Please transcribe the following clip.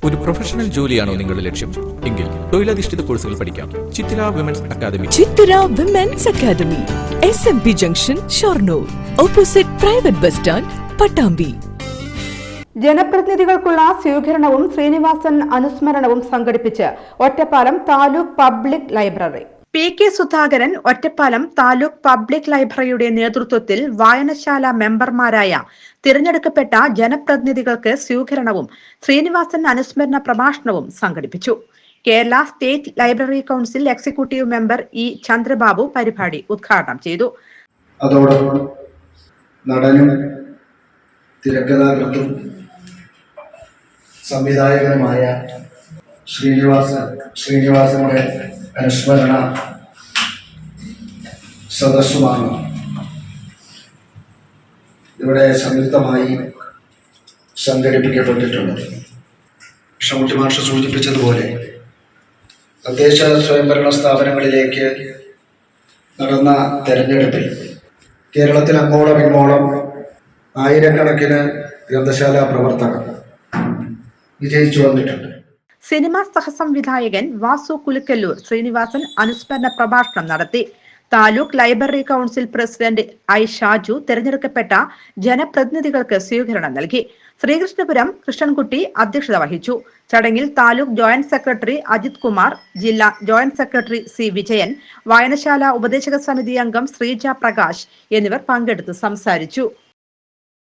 ഒരു പ്രൊഫഷണൽ ജോലിയാണോ നിങ്ങളുടെ ലക്ഷ്യം? എങ്കിൽ തൊഴിലധിഷ്ഠിത കോഴ്സുകൾ പഠിക്കാം. Chithira women's academy. Chithira women's academy, SMP junction, Shoranur, opposite private bus stand, Pattambi. ജനപ്രതിനിധികൾക്കുള്ള സ്വീകരണവും ശ്രീനിവാസൻ അനുസ്മരണവും സംഘടിപ്പിച്ച് Ottapalam taluk public library. PK Sudhakaran Ottapalam taluk public ലൈബ്രറിയുടെ നേതൃത്വത്തിൽ വായനശാല മെമ്പർമാരായ തിരഞ്ഞെടുക്കപ്പെട്ട ജനപ്രതിനിധികൾക്ക് സ്വീകരണവും ശ്രീനിവാസൻ അനുസ്മരണ പ്രഭാഷണവും സംഘടിപ്പിച്ചു. Kerala state library council executive member E Chandrababu പരിപാടി ഉദ്ഘാടനം ചെയ്തു. അതോടൊപ്പം നടനും തിരക്കഥാകൃത്തും സംവിധായകനുമായ ശ്രീനിവാസന്റെ അനുസ്മരണ സദസ്സുമാണ് ഇവിടെ സംയുക്തമായി സംഘടിപ്പിക്കപ്പെട്ടിട്ടുള്ളത്. ഷമുട്ടി മാഷ് സൂചിപ്പിച്ചതുപോലെ തദ്ദേശ സ്വയംഭരണ സ്ഥാപനങ്ങളിലേക്ക് നടന്ന തെരഞ്ഞെടുപ്പിൽ കേരളത്തിൽ അങ്ങോളം ഇങ്ങോളം ആയിരക്കണക്കിന് ഗ്രന്ഥശാല പ്രവർത്തകർ വിജയിച്ചു വന്നിട്ടുണ്ട്. സിനിമാ സഹസംവിധായകൻ വാസു കുലുക്കല്ലൂർ ശ്രീനിവാസൻ അനുസ്മരണ പ്രഭാഷണം നടത്തി. Taluk library council president I Shaju തെരഞ്ഞെടുക്കപ്പെട്ട ജനപ്രതിനിധികൾക്ക് സ്വീകരണം നൽകി. ശ്രീകൃഷ്ണപുരം കൃഷ്ണൻകുട്ടി അധ്യക്ഷത വഹിച്ചു. ചടങ്ങിൽ താലൂക്ക് ജോയിന്റ് സെക്രട്ടറി അജിത് കുമാർ, ജില്ലാ ജോയിന്റ് സെക്രട്ടറി C വിജയൻ, വായനശാല ഉപദേശക സമിതി അംഗം ശ്രീജ പ്രകാശ് എന്നിവർ പങ്കെടുത്ത് സംസാരിച്ചു.